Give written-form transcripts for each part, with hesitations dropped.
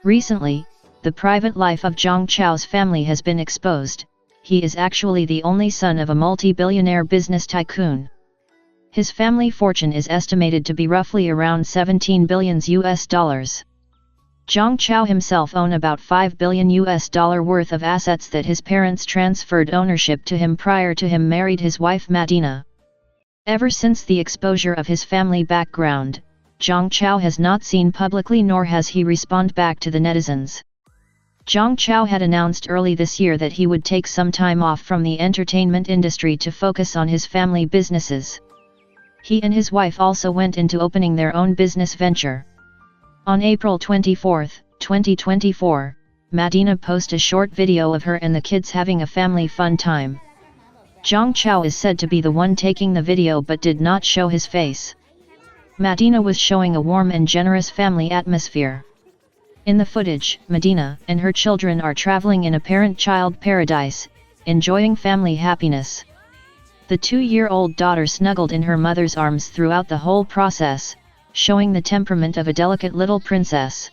Recently, the private life of Zhang Chao's family has been exposed. He is actually the only son of a multi-billionaire business tycoon. His family fortune is estimated to be roughly around $17 billion. Zhang Chao himself owns about $5 billion worth of assets that his parents transferred ownership to him prior to him married his wife Madina. Ever since the exposure of his family background, Zhang Chao has not seen publicly nor has he responded back to the netizens. Zhang Chao had announced early this year that he would take some time off from the entertainment industry to focus on his family businesses. He and his wife also went into opening their own business venture. On April 24, 2024, Madina posted a short video of her and the kids having a family fun time. Zhang Chao is said to be the one taking the video but did not show his face. Madina was showing a warm and generous family atmosphere. In the footage, Madina and her children are traveling in a parent-child paradise, enjoying family happiness. The 2-year-old daughter snuggled in her mother's arms throughout the whole process, showing the temperament of a delicate little princess.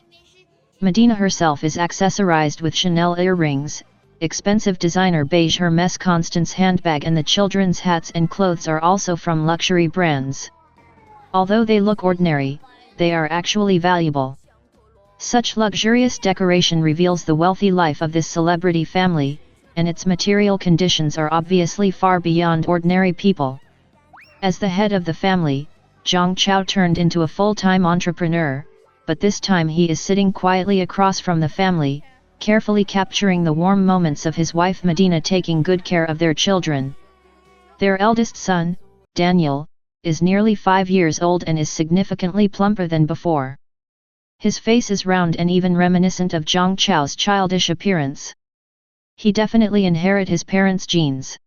Madina herself is accessorized with Chanel earrings, expensive designer beige Hermès Constance handbag, and the children's hats and clothes are also from luxury brands. Although they look ordinary, they are actually valuable. Such luxurious decoration reveals the wealthy life of this celebrity family, and its material conditions are obviously far beyond ordinary people. As the head of the family, Zhang Chao turned into a full-time entrepreneur, but this time he is sitting quietly across from the family, carefully capturing the warm moments of his wife Madina taking good care of their children. Their eldest son, Daniel, is nearly 5 years old and is significantly plumper than before. His face is round and even reminiscent of Zhang Chao's childish appearance. He definitely inherited his parents' genes.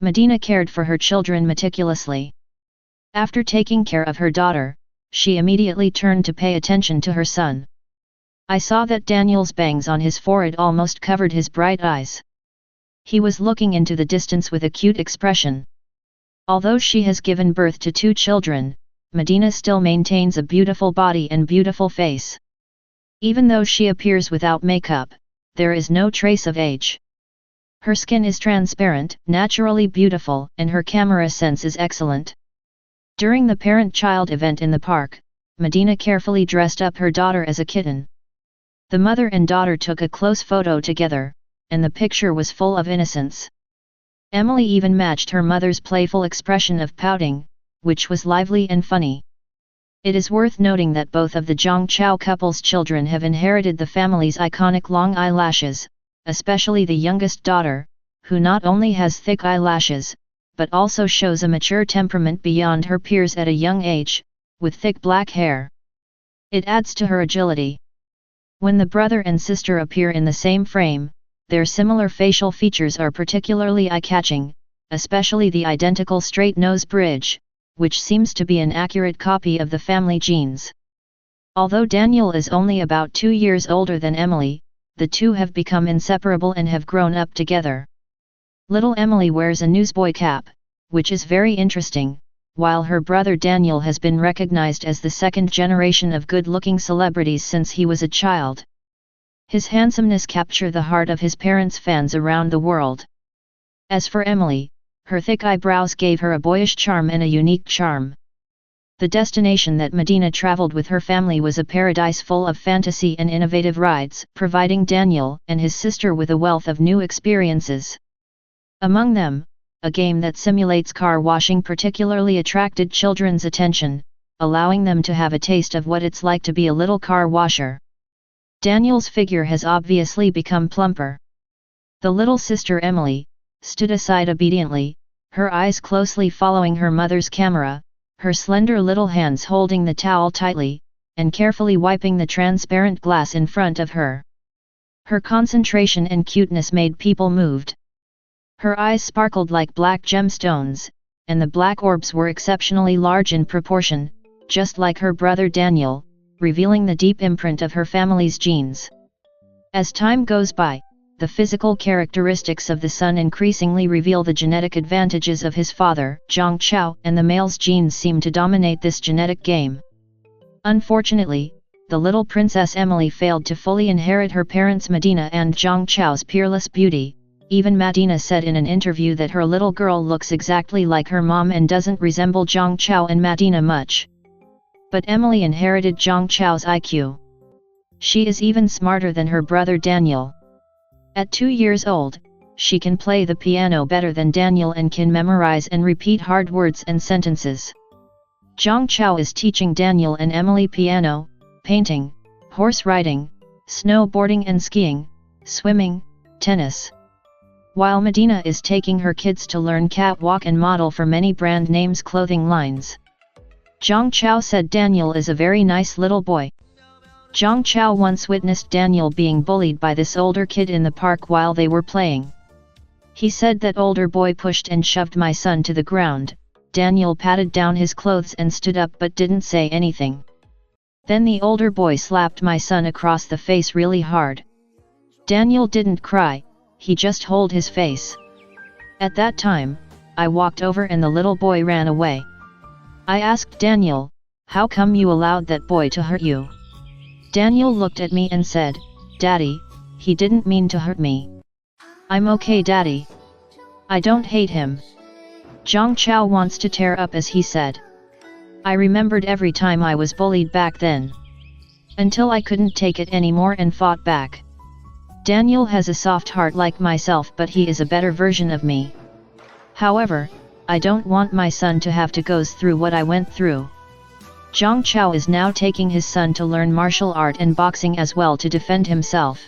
Madina cared for her children meticulously. After taking care of her daughter, she immediately turned to pay attention to her son. I saw that Daniel's bangs on his forehead almost covered his bright eyes. He was looking into the distance with a cute expression. Although she has given birth to 2 children, Madina still maintains a beautiful body and beautiful face. Even though she appears without makeup, there is no trace of age. Her skin is transparent, naturally beautiful, and her camera sense is excellent. During the parent-child event in the park, Madina carefully dressed up her daughter as a kitten. The mother and daughter took a close photo together, and the picture was full of innocence. Emily even matched her mother's playful expression of pouting, which was lively and funny. It is worth noting that both of the Zhang Chao couple's children have inherited the family's iconic long eyelashes, especially the youngest daughter, who not only has thick eyelashes, but also shows a mature temperament beyond her peers at a young age, with thick black hair. It adds to her agility. When the brother and sister appear in the same frame, their similar facial features are particularly eye-catching, especially the identical straight nose bridge, which seems to be an accurate copy of the family genes. Although Daniel is only about 2 years older than Emily, the two have become inseparable and have grown up together. Little Emily wears a newsboy cap, which is very interesting, while her brother Daniel has been recognized as the second generation of good-looking celebrities since he was a child. His handsomeness captured the heart of his parents' fans around the world. As for Emily, her thick eyebrows gave her a boyish charm and a unique charm. The destination that Madina traveled with her family was a paradise full of fantasy and innovative rides, providing Daniel and his sister with a wealth of new experiences. Among them, a game that simulates car washing particularly attracted children's attention, allowing them to have a taste of what it's like to be a little car washer. Daniel's figure has obviously become plumper. The little sister Emily stood aside obediently, her eyes closely following her mother's camera, her slender little hands holding the towel tightly, and carefully wiping the transparent glass in front of her. Her concentration and cuteness made people moved. Her eyes sparkled like black gemstones, and the black orbs were exceptionally large in proportion, just like her brother Daniel, revealing the deep imprint of her family's genes. As time goes by, the physical characteristics of the son increasingly reveal the genetic advantages of his father, Zhang Chao, and the male's genes seem to dominate this genetic game. Unfortunately, the little princess Emily failed to fully inherit her parents' Medina and Zhang Chao's peerless beauty. Even Medina said in an interview that her little girl looks exactly like her mom and doesn't resemble Zhang Chao and Medina much. But Emily inherited Zhang Chao's IQ. She is even smarter than her brother Daniel. At 2 years old, she can play the piano better than Daniel and can memorize and repeat hard words and sentences. Zhang Chao is teaching Daniel and Emily piano, painting, horse riding, snowboarding and skiing, swimming, tennis. While Medina is taking her kids to learn catwalk and model for many brand names clothing lines. Zhang Chao said Daniel is a very nice little boy. Zhang Chao once witnessed Daniel being bullied by this older kid in the park while they were playing. He said that older boy pushed and shoved my son to the ground. Daniel patted down his clothes and stood up but didn't say anything. Then the older boy slapped my son across the face really hard. Daniel didn't cry, he just held his face. At that time, I walked over and the little boy ran away. I asked Daniel, "How come you allowed that boy to hurt you?" Daniel looked at me and said, "Daddy, he didn't mean to hurt me. I'm okay, Daddy. I don't hate him." Zhang Chao wants to tear up, as he said. I remembered every time I was bullied back then. Until I couldn't take it anymore and fought back. Daniel has a soft heart like myself, but he is a better version of me. However, I don't want my son to have to go through what I went through. Zhang Chao is now taking his son to learn martial art and boxing as well to defend himself.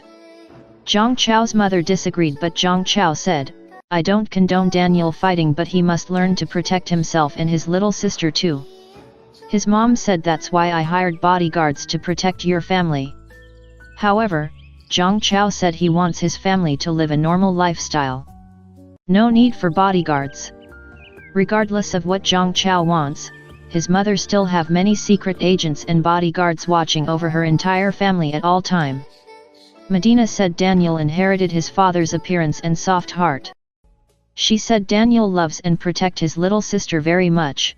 Zhang Chao's mother disagreed, but Zhang Chao said, "I don't condone Daniel fighting, but he must learn to protect himself and his little sister too." His mom said, "That's why I hired bodyguards to protect your family." However, Zhang Chao said he wants his family to live a normal lifestyle. No need for bodyguards. Regardless of what Zhang Chao wants, his mother still have many secret agents and bodyguards watching over her entire family at all time. Medina said Daniel inherited his father's appearance and soft heart. She said Daniel loves and protect his little sister very much.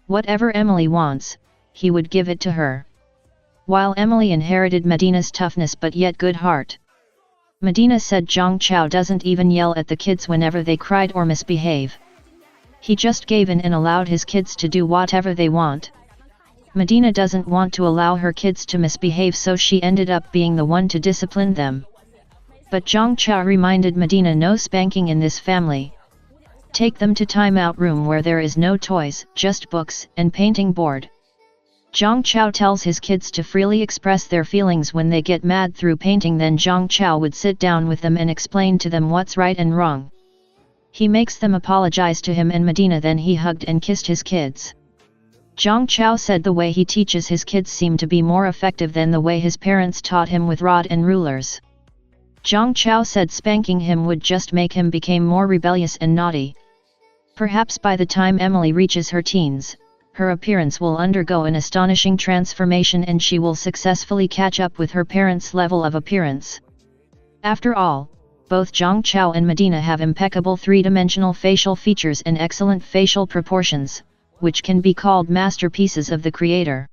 Whatever Emily wants, he would give it to her. While Emily inherited Medina's toughness but yet good heart. Medina said Zhang Chao doesn't even yell at the kids whenever they cried or misbehave. He just gave in and allowed his kids to do whatever they want. Medina doesn't want to allow her kids to misbehave, so she ended up being the one to discipline them. But Zhang Chao reminded Medina, no spanking in this family. Take them to timeout room where there is no toys, just books and painting board. Zhang Chao tells his kids to freely express their feelings when they get mad through painting. Then Zhang Chao would sit down with them and explain to them what's right and wrong. He makes them apologize to him and Medina, then he hugged and kissed his kids. Zhang Chao said the way he teaches his kids seem to be more effective than the way his parents taught him with rod and rulers. Zhang Chao said spanking him would just make him become more rebellious and naughty. Perhaps by the time Emily reaches her teens, her appearance will undergo an astonishing transformation and she will successfully catch up with her parents' level of appearance. After all, both Zhang Chao and Medina have impeccable three-dimensional facial features and excellent facial proportions, which can be called masterpieces of the creator.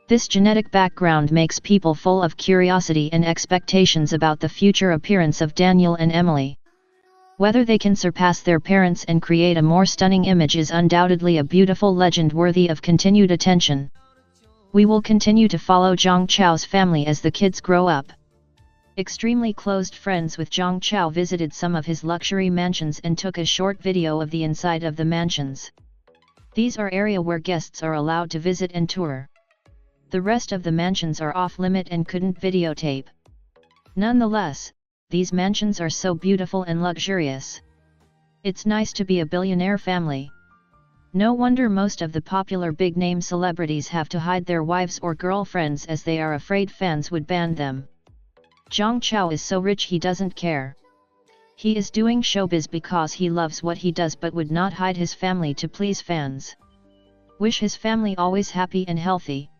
This genetic background makes people full of curiosity and expectations about the future appearance of Daniel and Emily. Whether they can surpass their parents and create a more stunning image is undoubtedly a beautiful legend worthy of continued attention. We will continue to follow Zhang Chao's family as the kids grow up. Extremely close friends with Zhang Chao visited some of his luxury mansions and took a short video of the inside of the mansions. These are area where guests are allowed to visit and tour. The rest of the mansions are off-limit and couldn't videotape. Nonetheless, these mansions are so beautiful and luxurious. It's nice to be a billionaire family. No wonder most of the popular big-name celebrities have to hide their wives or girlfriends as they are afraid fans would ban them. Zhang Chao is so rich he doesn't care. He is doing showbiz because he loves what he does but would not hide his family to please fans. Wish his family always happy and healthy.